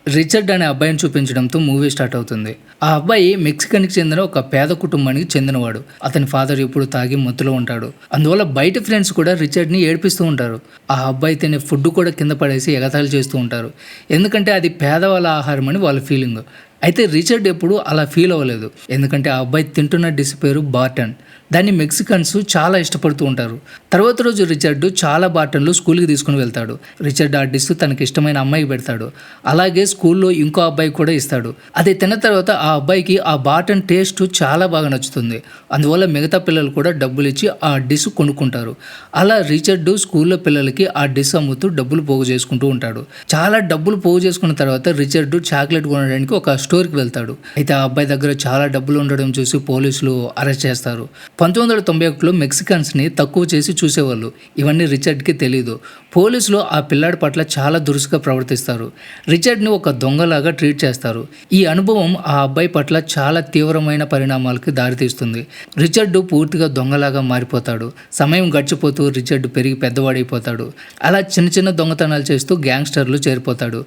Richard అనే అబ్బాయిని చూపించడంతో movie start అవుతుంది. ఆ అబ్బాయి మెక్సికన్కి చెందిన ఒక పేద కుటుంబానికి చెందినవాడు. అతని ఫాదర్ ఎప్పుడు తాగి మత్తులో ఉంటాడు. అందువల్ల బయట ఫ్రెండ్స్ కూడా రిచర్డ్ని ఏడిపిస్తూ ఉంటారు. ఆ అబ్బాయి తినే ఫుడ్ కూడా కింద పడేసి ఎగతాళి చేస్తూ ఉంటారు. ఎందుకంటే అది పేదవాళ్ళ ఆహారం అని వాళ్ళ ఫీలింగ్. అయితే రిచర్డ్ ఎప్పుడు అలా ఫీల్ అవ్వలేదు. ఎందుకంటే ఆ అబ్బాయి తింటున్న డిష్ పేరు బార్టన్. దాన్ని మెక్సికన్స్ చాలా ఇష్టపడుతూ ఉంటారు. తర్వాత రోజు రిచర్డ్ చాలా బార్టన్లు స్కూల్కి తీసుకుని వెళ్తాడు. రిచర్డ్ ఆ డిష్ తనకి ఇష్టమైన అమ్మాయికి పెడతాడు. అలాగే స్కూల్లో ఇంకో అబ్బాయి కూడా ఇస్తాడు. అది తిన్న తర్వాత ఆ అబ్బాయికి ఆ బార్టన్ టేస్ట్ చాలా బాగా నచ్చుతుంది. అందువల్ల మిగతా పిల్లలు కూడా డబ్బులు ఇచ్చి ఆ డిష్ కొనుక్కుంటారు. అలా రిచర్డ్ స్కూల్లో పిల్లలకి ఆ డిష్ అమ్ముతూ డబ్బులు పోగు చేసుకుంటూ ఉంటాడు. చాలా డబ్బులు పోగు చేసుకున్న తర్వాత రిచర్డ్ చాక్లెట్ కొనడానికి ఒక స్టోర్కి వెళ్తాడు. అయితే ఆ అబ్బాయి దగ్గర చాలా డబ్బులు ఉండడం చూసి పోలీసులు అరెస్ట్ చేస్తారు. 1991లో మెక్సికన్స్ని తక్కువ చేసి చూసేవాళ్ళు. ఇవన్నీ రిచర్డ్కి తెలీదు. పోలీసులు ఆ పిల్లాడి పట్ల చాలా దురుసుగా ప్రవర్తిస్తారు. రిచర్డ్ని ఒక దొంగలాగా ట్రీట్ చేస్తారు. ఈ అనుభవం ఆ అబ్బాయి పట్ల చాలా తీవ్రమైన పరిణామాలకి దారితీస్తుంది. రిచర్డ్ పూర్తిగా దొంగలాగా మారిపోతాడు. సమయం గడిచిపోతూ రిచర్డ్ పెరిగి పెద్దవాడైపోతాడు. అలా చిన్న చిన్న దొంగతనాలు చేస్తూ గ్యాంగ్స్టర్లు చేరిపోతాడు.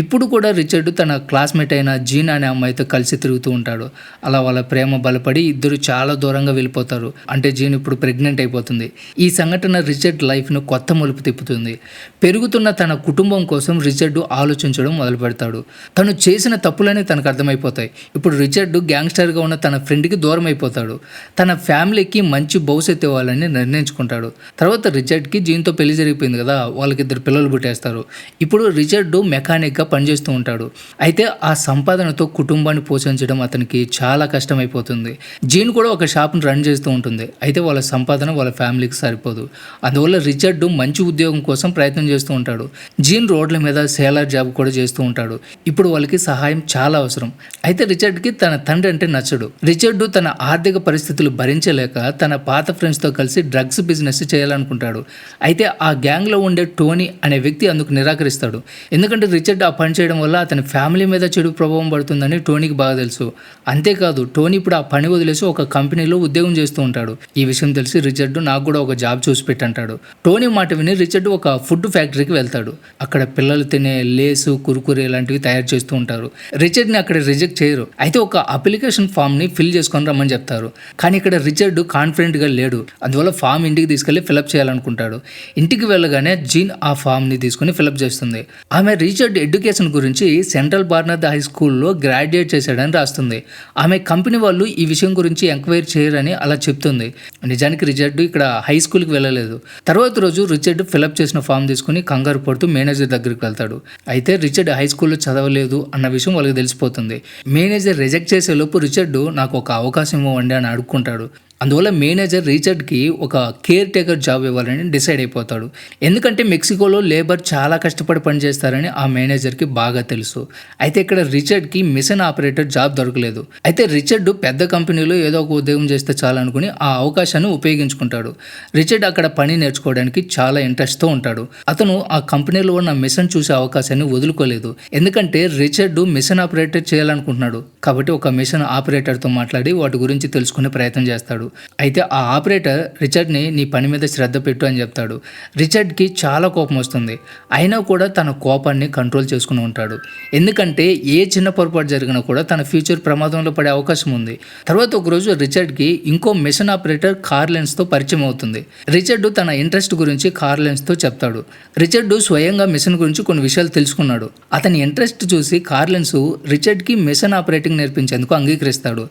ఇప్పుడు కూడా రిచర్డ్ తన క్లాస్మేట్ అయిన జీన్ అనే అమ్మాయితో కలిసి తిరుగుతూ ఉంటాడు. అలా వాళ్ళ ప్రేమ బలపడి ఇద్దరు చాలా దూరంగా వెళ్ళిపోతారు. అంటే జీన్ ఇప్పుడు ప్రెగ్నెంట్ అయిపోతుంది. ఈ సంఘటన రిచర్డ్ లైఫ్ను కొత్త మలుపు తిప్పుతుంది. పెరుగుతున్న తన కుటుంబం కోసం రిచర్డ్ ఆలోచించడం మొదలు పెడతాడు. తను చేసిన తప్పులనే తనకు అర్థమైపోతాయి. ఇప్పుడు రిచర్డ్ గ్యాంగ్స్టర్గా ఉన్న తన ఫ్రెండ్కి దూరం అయిపోతాడు. తన ఫ్యామిలీకి మంచి భవిష్యత్తు ఇవ్వాలని నిర్ణయించుకుంటాడు. తర్వాత రిచర్డ్కి జీన్తో పెళ్లి జరిగిపోయింది కదా, వాళ్ళకి 2 పిల్లలు పుట్టేస్తారు. ఇప్పుడు రిచర్డ్ మెకానిక్గా పనిచేస్తూ ఉంటాడు. అయితే ఆ సంపాదనతో కుటుంబాన్ని పోషించడం అతనికి చాలా కష్టమైపోతుంది. జీన్ కూడా ఒక షాప్ను రన్ చేస్తూ ఉంటుంది. అయితే వాళ్ళ సంపాదన వాళ్ళ ఫ్యామిలీకి సరిపోదు. అందువల్ల రిచర్డ్ మంచి ఉద్యోగం కోసం ప్రయత్నం చేస్తూ ఉంటాడు. జీన్ రోడ్ల మీద సేలర్ జాబ్ కూడా చేస్తూ ఉంటాడు. ఇప్పుడు వాళ్ళకి సహాయం చాలా అవసరం. అయితే రిచర్డ్కి తన తండ్రి అంటే నచ్చడు. రిచర్డ్ తన ఆర్థిక పరిస్థితులు భరించలేక తన పాత ఫ్రెండ్స్తో కలిసి డ్రగ్స్ బిజినెస్ చేయాలనుకుంటాడు. అయితే ఆ గ్యాంగ్లో ఉండే టోనీ అనే వ్యక్తి అందుకు నిరాకరిస్తాడు. ఎందుకంటే రిచర్డ్ ఆ పని చేయడం వల్ల అతని ఫ్యామిలీ మీద చెడు ప్రభావం పడుతుందని టోనీకి బాగా తెలుసు. అంతేకాదు టోనీ ఇప్పుడు ఆ పని వదిలేసి ఒక కంపెనీలో ఉద్యోగం చేస్తూ ఉంటాడు. ఈ విషయం తెలిసి రిచర్డ్ నాకు కూడా ఒక జాబ్ చూసి పెట్టంటాడు. టోనీ మాట విని రిచర్డ్ ఒక ఫుడ్ ఫ్యాక్టరీకి వెళ్తాడు. అక్కడ పిల్లలు తినే లేసు కురుకురే లాంటివి తయారు చేస్తూ ఉంటారు. రిచర్డ్ని అక్కడ రిజెక్ట్ చేయరు. అయితే ఒక అప్లికేషన్ ఫామ్ని ఫిల్ చేసుకొని రమ్మని చెప్తారు. కానీ ఇక్కడ రిచర్డ్ కాన్ఫిడెంట్గా లేడు. అందువల్ల ఫామ్ ఇంటికి తీసుకెళ్లి ఫిలప్ చేయాలనుకుంటాడు. ఇంటికి వెళ్ళగానే జీన్ ఆ ఫామ్ని తీసుకుని ఫిలప్ చేస్తుంది. ఆమె రిచర్డ్ ఎడ్యుకేషన్ గురించి సెంట్రల్ బార్నర్డ్ హై స్కూల్లో గ్రాడ్యుయేట్ చేశాడని రాస్తుంది. ఆమె కంపెనీ వాళ్ళు ఈ విషయం గురించి ఎంక్వైరీ చేయరని అలా చెప్తుంది. నిజానికి రిచర్డ్ ఇక్కడ హై స్కూల్కి వెళ్ళలేదు. తర్వాత రోజు రిచర్డ్ ఫిలప్ చేసిన ఫామ్ తీసుకుని కంగారు పడుతూ మేనేజర్ దగ్గరికి వెళ్తాడు. అయితే రిచర్డ్ హై స్కూల్లో చదవలేదు అన్న విషయం వాళ్ళకి తెలిసిపోతుంది. మేనేజర్ రిజెక్ట్ చేసే లోపు రిచర్డ్ నాకు ఒక అవకాశం ఇవ్వండి అని అడుక్కుంటాడు. అందువల్ల మేనేజర్ రిచర్డ్కి ఒక కేర్ టేకర్ జాబ్ ఇవ్వాలని డిసైడ్ అయిపోతాడు. ఎందుకంటే మెక్సికోలో లేబర్ చాలా కష్టపడి పనిచేస్తారని ఆ మేనేజర్కి బాగా తెలుసు. అయితే ఇక్కడ రిచర్డ్కి మిషన్ ఆపరేటర్ జాబ్ దొరకలేదు. అయితే రిచర్డ్ పెద్ద కంపెనీలో ఏదో ఒక ఉద్యోగం చేస్తే చాలనుకుని ఆ అవకాశాన్ని ఉపయోగించుకుంటాడు. రిచర్డ్ అక్కడ పని నేర్చుకోవడానికి చాలా ఇంట్రెస్ట్తో ఉంటాడు. అతను ఆ కంపెనీలో ఉన్న మిషన్ చూసే అవకాశాన్ని వదులుకోలేదు. ఎందుకంటే రిచర్డ్ మిషన్ ఆపరేటర్ చేయాలనుకుంటున్నాడు. కాబట్టి ఒక మిషన్ ఆపరేటర్తో మాట్లాడి వాటి గురించి తెలుసుకునే ప్రయత్నం చేస్తాడు. అయితే ఆ ఆపరేటర్ రిచర్డ్ని నీ పని మీద శ్రద్ధ పెట్టు అని చెప్తాడు. రిచర్డ్కి చాలా కోపం వస్తుంది. అయినా కూడా తన కోపాన్ని కంట్రోల్ చేసుకుని ఉంటాడు. ఎందుకంటే ఏ చిన్న పొరపాటు జరిగినా కూడా తన ఫ్యూచర్ ప్రమాదంలో పడే అవకాశం ఉంది. తర్వాత ఒకరోజు రిచర్డ్కి ఇంకో మిషన్ ఆపరేటర్ కార్లెన్స్తో పరిచయం అవుతుంది. రిచర్డ్ తన ఇంట్రెస్ట్ గురించి కార్లెన్స్తో చెప్తాడు. రిచర్డ్ స్వయంగా మిషన్ గురించి కొన్ని విషయాలు తెలుసుకున్నాడు. అతని ఇంట్రెస్ట్ చూసి కార్లెన్స్ రిచర్డ్కి మిషన్ ఆపరేటింగ్ నేర్పించేందుకు అంగీకరిస్తాడు.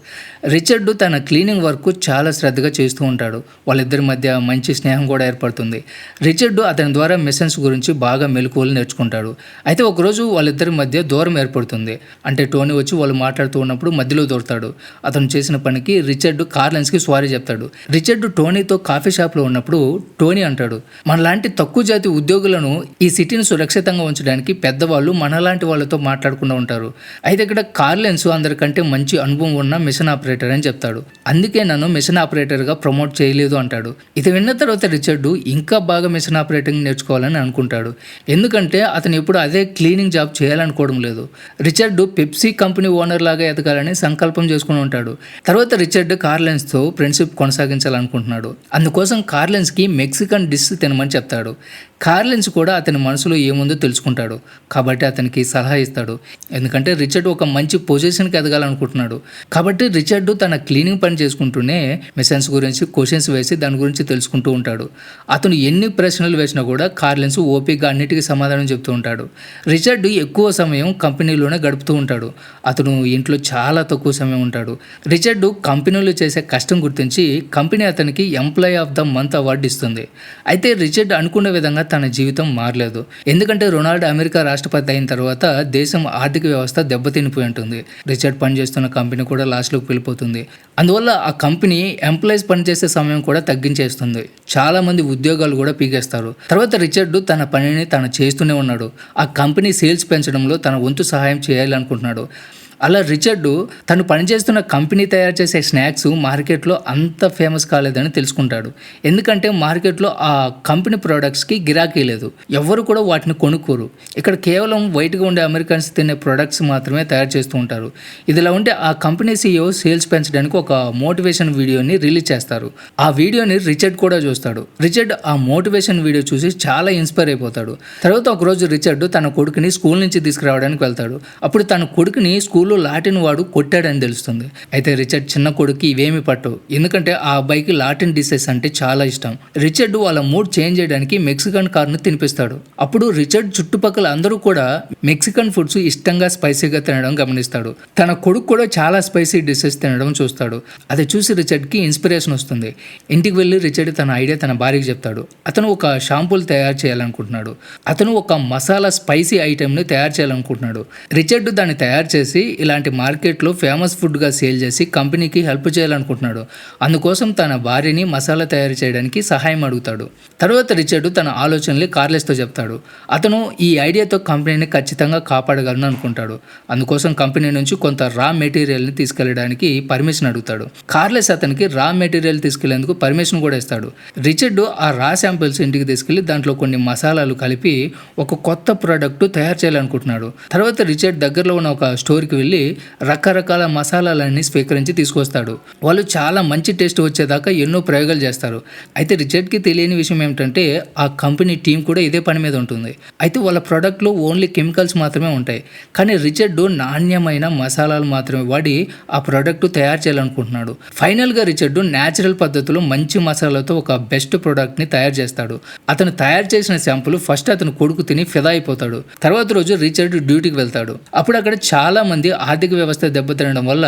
రిచర్డ్ తన క్లీనింగ్ వర్క్ చాలా శ్రద్ధగా చేస్తూ ఉంటాడు. వాళ్ళిద్దరి మధ్య మంచి స్నేహం కూడా ఏర్పడుతుంది. రిచర్డ్ అతని ద్వారా మిషన్స్ గురించి బాగా మెలకువలు నేర్చుకుంటాడు. అయితే ఒకరోజు వాళ్ళిద్దరి మధ్య దూరం ఏర్పడుతుంది. అంటే టోనీ వచ్చి వాళ్ళు మాట్లాడుతూ ఉన్నప్పుడు మధ్యలో దూరతాడు. అతను చేసిన పనికి రిచర్డ్ కార్లెన్స్కి సారీ చెప్తాడు. రిచర్డ్ టోనీతో కాఫీ షాప్లో ఉన్నప్పుడు టోనీ అంటాడు, మనలాంటి తక్కువ జాతి ఉద్యోగులను ఈ సిటీని సురక్షితంగా ఉంచడానికి పెద్దవాళ్ళు మనలాంటి వాళ్ళతో మాట్లాడకుండా ఉంటారు. అయితే ఇక్కడ కార్లెన్స్ అందరికంటే మంచి అనుభవం ఉన్న మిషన్ ఆపరేటర్ అని చెప్తాడు. అందుకే నన్ను మిషన్ ఆపరేటర్గా ప్రమోట్ చేయలేదు అంటాడు. ఇది విన్న తర్వాత రిచర్డ్ ఇంకా బాగా మిషన్ ఆపరేటింగ్ నేర్చుకోవాలని అనుకుంటాడు. ఎందుకంటే అతను ఇప్పుడు అదే క్లీనింగ్ జాబ్ చేయాలనుకోవడం లేదు. రిచర్డ్ పెప్సీ కంపెనీ ఓనర్ లాగా ఎదగాలని సంకల్పం చేసుకుని ఉంటాడు. తర్వాత రిచర్డ్ కార్లెన్స్తో ఫ్రెండ్షిప్ కొనసాగించాలనుకుంటున్నాడు. అందుకోసం కార్లెన్స్కి మెక్సికన్ డిష్ తినమని చెప్తాడు. కార్లిన్స్ కూడా అతని మనసులో ఏముందో తెలుసుకుంటాడు. కాబట్టి అతనికి సలహా ఇస్తాడు. ఎందుకంటే రిచర్డ్ ఒక మంచి పొజిషన్కి ఎదగాలనుకుంటున్నాడు. కాబట్టి రిచర్డ్ తన క్లీనింగ్ పని చేసుకుంటూనే మిషన్స్ గురించి క్వశ్చన్స్ వేసి దాని గురించి తెలుసుకుంటూ ఉంటాడు. అతను ఎన్ని ప్రశ్నలు వేసినా కూడా కార్లిన్స్ ఓపికగా అన్నిటికీ సమాధానం చెప్తూ ఉంటాడు. రిచర్డ్ ఎక్కువ సమయం కంపెనీలోనే గడుపుతూ ఉంటాడు. అతను ఇంట్లో చాలా తక్కువ సమయం ఉంటాడు. రిచర్డ్ కంపెనీలో చేసే కష్టం గుర్తించి కంపెనీ అతనికి employee of the month award ఇస్తుంది. అయితే రిచర్డ్ అనుకున్న విధంగా తన జీవితం మారలేదు. ఎందుకంటే రొనాల్డ్ అమెరికా రాష్ట్రపతి అయిన తర్వాత దేశం ఆర్థిక వ్యవస్థ దెబ్బతినిపోయి ఉంటుంది. రిచర్డ్ పనిచేస్తున్న కంపెనీ కూడా లాస్ట్లోకి వెళ్ళిపోతుంది. అందువల్ల ఆ కంపెనీ ఎంప్లాయీస్ పనిచేసే సమయం కూడా తగ్గించేస్తుంది. చాలా మంది ఉద్యోగాలు కూడా పీకేస్తారు. తర్వాత రిచర్డ్ తన పనిని తను చేస్తూనే ఉన్నాడు. ఆ కంపెనీ సేల్స్ పెంచడంలో తన వంతు సహాయం చేయాలనుకుంటున్నాడు. అలా రిచర్డ్ తను పనిచేస్తున్న కంపెనీ తయారు చేసే స్నాక్స్ మార్కెట్లో అంత ఫేమస్ కాలేదని తెలుసుకుంటాడు. ఎందుకంటే మార్కెట్లో ఆ కంపెనీ ప్రోడక్ట్స్కి గిరాకీ లేదు. ఎవరు కూడా వాటిని కొనుక్కోరు. ఇక్కడ కేవలం వైట్గా ఉండే అమెరికన్స్ తినే ప్రోడక్ట్స్ మాత్రమే తయారు చేస్తూ ఉంటారు. ఇదిలా ఉంటే ఆ కంపెనీ CEO సేల్స్ పెంచడానికి ఒక మోటివేషన్ వీడియోని రిలీజ్ చేస్తారు. ఆ వీడియోని రిచర్డ్ కూడా చూస్తాడు. రిచర్డ్ ఆ మోటివేషన్ వీడియో చూసి చాలా ఇన్స్పైర్ అయిపోతాడు. తర్వాత ఒకరోజు రిచర్డ్ తన కొడుకుని స్కూల్ నుంచి తీసుకురావడానికి వెళ్తాడు. అప్పుడు తన కొడుకుని స్కూల్లో లాటిన్ వాడు కొట్టాడని తెలుస్తుంది. అయితే రిచర్డ్ చిన్న కొడుకు ఇవేమి పట్టవు. ఎందుకంటే ఆ అబ్బాయికి లాటిన్ డిషెస్ అంటే చాలా ఇష్టం. రిచర్డ్ వాళ్ళ మూడ్ చేంజ్ చేయడానికి మెక్సికన్ కార్ను తినిపిస్తాడు. అప్పుడు రిచర్డ్ చుట్టుపక్కల అందరూ కూడా మెక్సికన్ ఫుడ్స్ ఇష్టంగా స్పైసీగా తినడం గమనిస్తాడు. తన కొడుకు కూడా చాలా స్పైసీ డిషెస్ తినడం చూస్తాడు. అది చూసి రిచర్డ్కి ఇన్స్పిరేషన్ వస్తుంది. ఇంటికి వెళ్ళి రిచర్డ్ తన ఐడియా తన భార్యకి చెప్తాడు. అతను ఒక షాంపూలు తయారు చేయాలనుకుంటున్నాడు. అతను ఒక మసాలా స్పైసీ ఐటెంని తయారు చేయాలనుకుంటున్నాడు. రిచర్డ్ దాన్ని తయారు చేసి ఇలాంటి మార్కెట్లో ఫేమస్ ఫుడ్గా సేల్ చేసి కంపెనీకి హెల్ప్ చేయాలనుకుంటున్నాడు. అందుకోసం తన భార్యని మసాలా తయారు చేయడానికి సహాయం అడుగుతాడు. తర్వాత రిచర్డ్ తన ఆలోచనలు కార్లెస్తో చెప్తాడు. అతను ఈ ఐడియాతో కంపెనీని ఖచ్చితంగా కాపాడగలను అనుకుంటాడు. అందుకోసం కంపెనీ నుంచి కొంత రా మెటీరియల్ని తీసుకెళ్ళడానికి పర్మిషన్ అడుగుతాడు. కార్లెస్ అతనికి రా మెటీరియల్ తీసుకెళ్లేందుకు పర్మిషన్ కూడా ఇస్తాడు. రిచర్డ్ ఆ రా శాంపిల్స్ ఇంటికి తీసుకెళ్లి దాంట్లో కొన్ని మసాలాలు కలిపి ఒక కొత్త ప్రోడక్ట్ తయారు చేయాలనుకుంటున్నాడు. తర్వాత రిచర్డ్ దగ్గరలో ఉన్న ఒక స్టోర్కి వెళ్ళి రకరకాల మసాలాలన్నీ స్వీకరించి తీసుకొస్తాడు. వాళ్ళు చాలా మంచి టేస్ట్ వచ్చేదాకా ఎన్నో ప్రయోగాలు చేస్తారు. అయితే రిచర్డ్కి తెలియని విషయం ఏమిటంటే ఆ కంపెనీ టీం కూడా ఇదే పని మీద ఉంటుంది. అయితే వాళ్ళ ప్రోడక్ట్లో ఓన్లీ కెమికల్స్ మాత్రమే ఉంటాయి. కానీ రిచర్డ్ నాణ్యమైన మసాలాలు మాత్రమే వాడి ఆ ప్రోడక్ట్ తయారు చేయాలనుకుంటున్నాడు. ఫైనల్గా రిచర్డ్ న్యాచురల్ పద్ధతిలో మంచి మసాలాతో ఒక బెస్ట్ ప్రోడక్ట్ని తయారు చేస్తాడు. అతను తయారు చేసిన శాంపుల్ ఫస్ట్ అతను కొడుకు తిని ఫిదా అయిపోతాడు. తర్వాత రోజు రిచర్డ్ డ్యూటీకి వెళ్తాడు. అప్పుడు అక్కడ చాలా మంది ఆర్థిక వ్యవస్థ దెబ్బతినడం వల్ల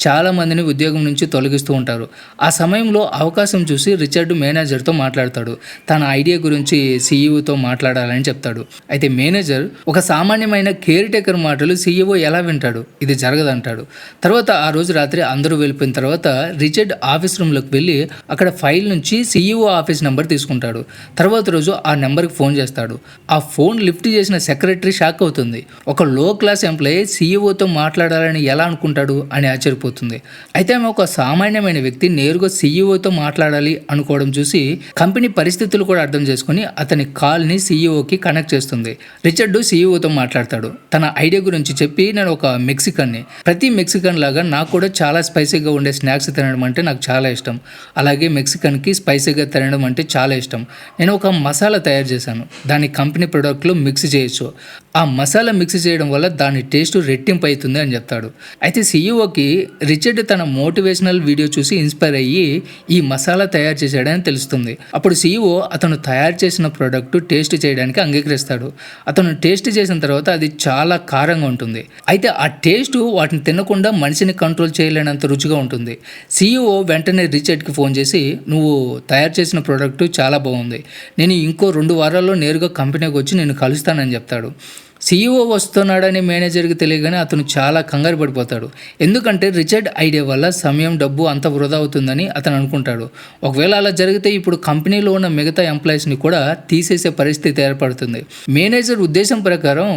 చాలా మందిని ఉద్యోగం నుంచి తొలగిస్తూ ఉంటారు. ఆ సమయంలో అవకాశం చూసి రిచర్డ్ మేనేజర్తో మాట్లాడతాడు. తన ఐడియా గురించి సీఈఓతో మాట్లాడాలని చెప్తాడు. అయితే మేనేజర్ ఒక సామాన్యమైన కేర్ టేకర్ మాటలు సీఈఓ ఎలా వింటాడు, ఇది జరగదంటాడు. తర్వాత ఆ రోజు రాత్రి అందరూ వెళ్ళిపోయిన తర్వాత రిచర్డ్ ఆఫీస్ రూమ్లోకి వెళ్ళి అక్కడ ఫైల్ నుంచి సీఈఓ ఆఫీస్ నెంబర్ తీసుకుంటాడు. తర్వాత రోజు ఆ నెంబర్కి ఫోన్ చేస్తాడు. ఆ ఫోన్ లిఫ్ట్ చేసిన సెక్రటరీ షాక్ అవుతుంది. ఒక లో క్లాస్ ఎంప్లాయీ సీఈఓతో మాట్లాడాలని ఎలా అనుకుంటాడు అని ఆశ్చర్యపోతుంది. అయితే ఆమె ఒక సామాన్యమైన వ్యక్తి నేరుగా సీఈఓతో మాట్లాడాలి అనుకోవడం చూసి కంపెనీ పరిస్థితులు కూడా అర్థం చేసుకుని అతని కాల్ని సీఈఓకి కనెక్ట్ చేస్తుంది. రిచర్డ్ సీఈఓతో మాట్లాడతాడు. తన ఐడియా గురించి చెప్పి నేను ఒక మెక్సికన్ని, ప్రతి మెక్సికన్ లాగా నాకు కూడా చాలా స్పైసీగా ఉండే స్నాక్స్ తినడం అంటే నాకు చాలా ఇష్టం. అలాగే మెక్సికన్కి స్పైసీగా తినడం అంటే చాలా ఇష్టం. నేను ఒక మసాలా తయారు చేశాను. దాన్ని కంపెనీ ప్రొడక్ట్లో మిక్స్ చేయొచ్చు. ఆ మసాలా మిక్స్ చేయడం వల్ల దాని టేస్ట్ రెట్టింపు అవుతుంది అని చెప్తాడు. అయితే సీఈఓకి రిచర్డ్ తన మోటివేషనల్ వీడియో చూసి ఇన్స్పైర్ అయ్యి ఈ మసాలా తయారు చేశాడని తెలుస్తుంది. అప్పుడు సీఈఓ అతను తయారు చేసిన ప్రోడక్ట్ టేస్ట్ చేయడానికి అంగీకరిస్తాడు. అతను టేస్ట్ చేసిన తర్వాత అది చాలా కారంగా ఉంటుంది. అయితే ఆ టేస్ట్ వాటిని తినకుండా మనిషిని కంట్రోల్ చేయలేనంత రుచిగా ఉంటుంది. సీఈఓ వెంటనే రిచర్డ్కి ఫోన్ చేసి నువ్వు తయారు చేసిన ప్రోడక్ట్ చాలా బాగుంది, నేను ఇంకో 2 వారాల్లో నేరుగా కంపెనీకి వచ్చి నేను కలుస్తానని చెప్తాడు. సీఈఓ వస్తున్నాడని మేనేజర్కి తెలియగానే అతను చాలా కంగారు పడిపోతాడు. ఎందుకంటే రిచర్డ్ ఐడియా వల్ల సమయం, డబ్బు అంత వృధా అవుతుందని అతను అనుకుంటాడు. ఒకవేళ అలా జరిగితే ఇప్పుడు కంపెనీలో ఉన్న మిగతా ఎంప్లాయీస్ని కూడా తీసేసే పరిస్థితి ఏర్పడుతుంది. మేనేజర్ ఉద్దేశం ప్రకారం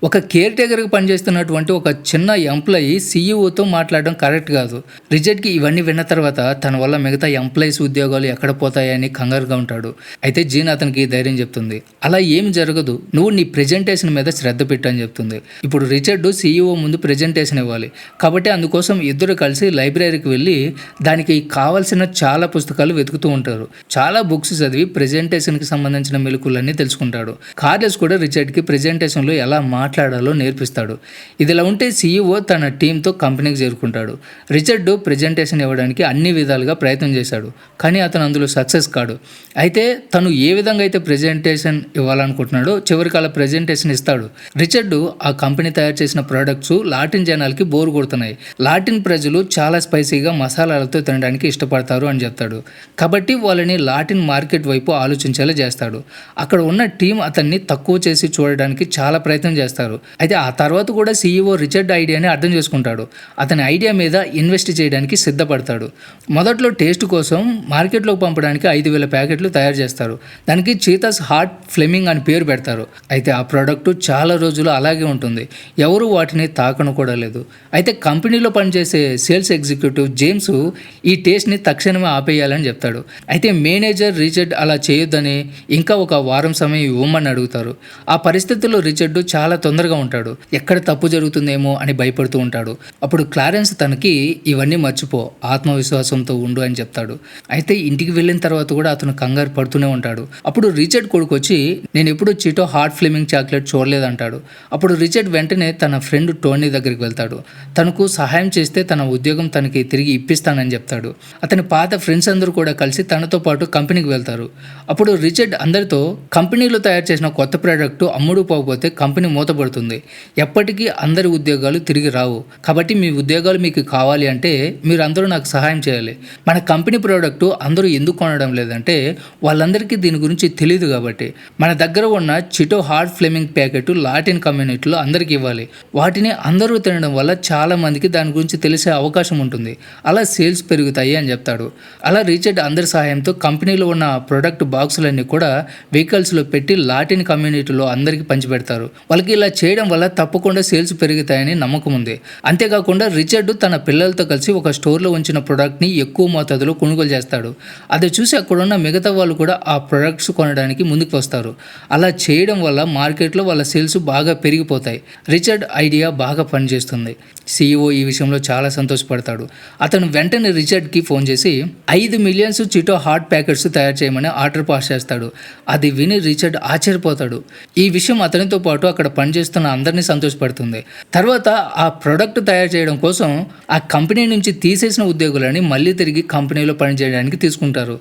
ఒక కేర్ టేకర్గా పనిచేస్తున్నటువంటి ఒక చిన్న ఎంప్లాయీ సీఈఓతో మాట్లాడడం కరెక్ట్ కాదు. రిచర్డ్కి ఇవన్నీ విన్న తర్వాత తన వల్ల మిగతా ఎంప్లాయీస్ ఉద్యోగాలు ఎక్కడ పోతాయని కంగారుగా ఉంటాడు. అయితే జీన్ అతనికి ధైర్యం చెప్తుంది. అలా ఏమి జరగదు, నువ్వు నీ ప్రెజెంటేషన్ మీద శ్రద్ధ శ్రద్ధ పెట్టని చెప్తుంది. ఇప్పుడు రిచర్డ్ సీఈఓ ముందు ప్రెజెంటేషన్ ఇవ్వాలి కాబట్టి అందుకోసం ఇద్దరు కలిసి లైబ్రరీకి వెళ్ళి దానికి కావాల్సిన చాలా పుస్తకాలు వెతుకుతూ ఉంటారు. చాలా బుక్స్ చదివి ప్రెజెంటేషన్కి సంబంధించిన మెలకువలన్నీ తెలుసుకుంటాడు. కార్లెస్ కూడా రిచర్డ్కి ప్రెజెంటేషన్లో ఎలా మాట్లాడాలో నేర్పిస్తాడు. ఇదిలా ఉంటే సీఈఓ తన టీంతో కంపెనీకి చేరుకుంటాడు. రిచర్డ్ ప్రెజెంటేషన్ ఇవ్వడానికి అన్ని విధాలుగా ప్రయత్నం చేశాడు కానీ అతను అందులో సక్సెస్ కాడు. అయితే తను ఏ విధంగా అయితే ప్రెజెంటేషన్ ఇవ్వాలనుకుంటున్నాడో చివరికి అలా ప్రెజెంటేషన్ ఇస్తాడు. రిచర్డ్ ఆ కంపెనీ తయారు చేసిన ప్రోడక్ట్స్ లాటిన్ జనాలకి బోర్ కొడుతున్నాయి. లాటిన్ ప్రజలు చాలా స్పైసీగా మసాలాలతో తినడానికి ఇష్టపడతారు అని చెప్తాడు. కాబట్టి వాళ్ళని లాటిన్ మార్కెట్ వైపు ఆలోచించేలా చేస్తాడు. అక్కడ ఉన్న టీం అతన్ని తక్కువ చేసి చూడడానికి చాలా ప్రయత్నం చేస్తారు. అయితే ఆ తర్వాత కూడా సీఈఓ రిచర్డ్ ఐడియాని అర్థం చేసుకుంటాడు. అతని ఐడియా మీద ఇన్వెస్ట్ చేయడానికి సిద్ధపడతాడు. మొదట్లో టేస్ట్ కోసం మార్కెట్లోకి పంపడానికి 5,000 ప్యాకెట్లు తయారు చేస్తారు. దానికి చీతాస్ హాట్ ఫ్లెమింగ్ అని పేరు పెడతారు. అయితే ఆ ప్రోడక్ట్ చాలా రోజులు అలాగే ఉంటుంది. ఎవరు వాటిని తాకను కూడా లేదు. అయితే కంపెనీలో పనిచేసే సేల్స్ ఎగ్జిక్యూటివ్ జేమ్స్ ఈ టేస్ట్ని తక్షణమే ఆపేయాలని చెప్తాడు. అయితే మేనేజర్ రిచర్డ్ అలా చేయొద్దని ఇంకా ఒక వారం సమయం ఇవ్వమని అడుగుతారు. ఆ పరిస్థితుల్లో రిచర్డ్ చాలా తొందరగా ఉంటాడు. ఎక్కడ తప్పు జరుగుతుందేమో అని భయపడుతూ ఉంటాడు. అప్పుడు క్లారెన్స్ తనకి ఇవన్నీ మర్చిపో, ఆత్మవిశ్వాసంతో ఉండు అని చెప్తాడు. అయితే ఇంటికి వెళ్ళిన తర్వాత కూడా అతను కంగారు పడుతూనే ఉంటాడు. అప్పుడు రిచర్డ్ కొడుకు వచ్చి నేను ఎప్పుడు చిటో హాట్ ఫ్లేమింగ్ చాక్లెట్ చూడలేదంటాడు. అప్పుడు రిచర్డ్ వెంటనే తన ఫ్రెండ్ టోనీ దగ్గరికి వెళ్తాడు. తనకు సహాయం చేస్తే తన ఉద్యోగం తనకి తిరిగి ఇప్పిస్తానని చెప్తాడు. అతని పాత ఫ్రెండ్స్ అందరూ కూడా కలిసి తనతో పాటు కంపెనీకి వెళ్తారు. అప్పుడు రిచర్డ్ అందరితో కంపెనీలో తయారు చేసిన కొత్త ప్రోడక్ట్ అమ్ముడు పోకపోతే కంపెనీ మూతపడుతుంది. ఎప్పటికీ అందరి ఉద్యోగాలు తిరిగి రావు. కాబట్టి మీ ఉద్యోగాలు మీకు కావాలి అంటే మీరు అందరూ నాకు సహాయం చేయాలి. మన కంపెనీ ప్రోడక్ట్ అందరూ ఎందుకు కొనడం లేదంటే వాళ్ళందరికీ దీని గురించి తెలియదు కాబట్టి. మన దగ్గర ఉన్న చిటో హాట్ ఫ్లేమింగ్ ప్యాకెట్ లాటిన్ కమ్యూనిటీలో అందరికీ ఇవ్వాలి. వాటిని అందరూ తినడం వల్ల చాలా మందికి దాని గురించి తెలిసే అవకాశం ఉంటుంది. అలా సేల్స్ పెరుగుతాయి అని చెప్తాడు. అలా రిచర్డ్ అందరి సహాయంతో కంపెనీలో ఉన్న ప్రొడక్ట్ బాక్సులన్నీ కూడా వెహికల్స్లో పెట్టి లాటిన్ కమ్యూనిటీలో అందరికీ పంచిపెడతారు. వాళ్ళకి ఇలా చేయడం వల్ల తప్పకుండా సేల్స్ పెరుగుతాయని నమ్మకం ఉంది. అంతేకాకుండా రిచర్డ్ తన పిల్లలతో కలిసి ఒక స్టోర్లో ఉంచిన ప్రొడక్ట్ని ఎక్కువ మోతాదులో కొనుగోలు చేస్తాడు. అది చూసి అక్కడున్న మిగతా వాళ్ళు కూడా ఆ ప్రొడక్ట్స్ కొనడానికి ముందుకు వస్తారు. అలా చేయడం వల్ల మార్కెట్లో వాళ్ళ సేల్స్ బాగా పెరిగిపోతాయి. రిచర్డ్ ఐడియా బాగా పనిచేస్తుంది. సీఈఓ ఈ విషయంలో చాలా సంతోషపడతాడు. అతను వెంటనే రిచర్డ్కి ఫోన్ చేసి 5 మిలియన్ చిటో హాట్ ప్యాకెట్స్ తయారు చేయమని ఆర్డర్ పాస్ చేస్తాడు. అది విని రిచర్డ్ ఆశ్చర్యపోతాడు. ఈ విషయం అతనితో పాటు అక్కడ పనిచేస్తున్న అందరినీ సంతోషపడుతుంది. తర్వాత ఆ ప్రొడక్ట్ తయారు చేయడం కోసం ఆ కంపెనీ నుంచి తీసేసిన ఉద్యోగులని మళ్ళీ తిరిగి కంపెనీలో పనిచేయడానికి తీసుకుంటారు.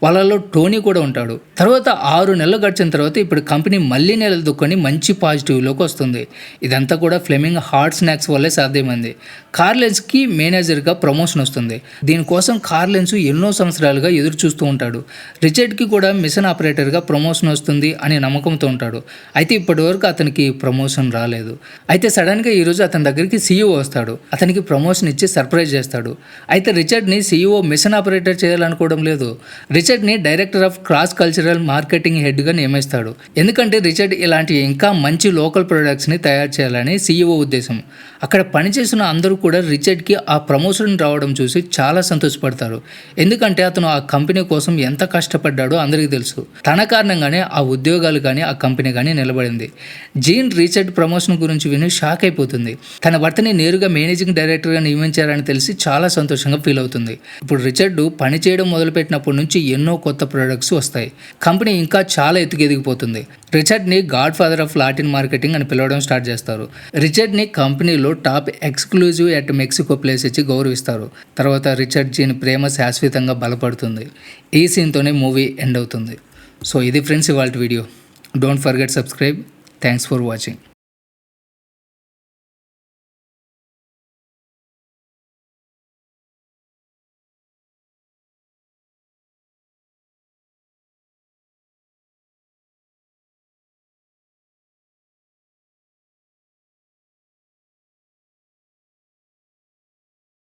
వాళ్ళలో టోనీ కూడా ఉంటాడు. తర్వాత 6 నెలలు గడిచిన తర్వాత ఇప్పుడు కంపెనీ మళ్ళీ నిలదొక్కుని మంచి పాజిటివ్లోకి వస్తుంది. ఇదంతా కూడా ఫ్లెమింగ్ హాట్ స్నాక్స్ వల్లే సాధ్యమైంది. కార్లెన్స్కి మేనేజర్గా ప్రమోషన్ వస్తుంది. దీనికోసం కార్లెన్స్ ఎన్నో సంవత్సరాలుగా ఎదురు చూస్తూ ఉంటాడు. రిచర్డ్కి కూడా మిషన్ ఆపరేటర్గా ప్రమోషన్ వస్తుంది అని నమ్మకంతో ఉంటాడు. అయితే ఇప్పటివరకు అతనికి ప్రమోషన్ రాలేదు. అయితే సడన్గా ఈరోజు అతని దగ్గరికి సీఈఓ వస్తాడు. అతనికి ప్రమోషన్ ఇచ్చి సర్ప్రైజ్ చేస్తాడు. అయితే రిచర్డ్ని సీఈఓ మిషన్ ఆపరేటర్ చేయాలనుకోవడం లేదు. రిచర్డ్ని director of cross cultural marketing హెడ్గా నియమిస్తాడు. ఎందుకంటే రిచర్డ్ ఇలాంటి ఇంకా మంచి లోకల్ ప్రొడక్ట్స్ని తయారు చేయాలని సీఈఓ ఉద్దేశం. అక్కడ పనిచేసిన అందరూ కూడా రిచర్డ్కి ఆ ప్రమోషన్ రావడం చూసి చాలా సంతోషపడతారు. ఎందుకంటే అతను ఆ కంపెనీ కోసం ఎంత కష్టపడ్డాడో అందరికీ తెలుసు. తన కారణంగానే ఆ ఉద్యోగాలు కానీ ఆ కంపెనీ కానీ నిలబడింది. జీన్ రిచర్డ్ ప్రమోషన్ గురించి విని షాక్ అయిపోతుంది. తన భర్తని నేరుగా మేనేజింగ్ డైరెక్టర్గా నియమించారని తెలిసి చాలా సంతోషంగా ఫీల్ అవుతుంది. ఇప్పుడు రిచర్డ్ పని చేయడం మొదలుపెట్టినప్పటి నుంచి ఎన్నో కొత్త ప్రొడక్ట్స్ వస్తాయి. కంపెనీ ఇంకా చాలా ఎదిగిపోతుంది. రిచర్డ్ని godfather of Latin marketing అని పిలవడం స్టార్ట్ చేస్తారు. రిచర్డ్ని కంపెనీలో top exclusive at Mexico place ఇచ్చి గౌరవిస్తారు. తర్వాత రిచర్డ్ జీన్ ప్రేమ శాశ్వతంగా బలపడుతుంది. ఈ సీన్తోనే మూవీ ఎండ్ అవుతుంది. సో ఇది ఫ్రెండ్స్ ఇవాల్టి video. Don't forget subscribe. Thanks for watching.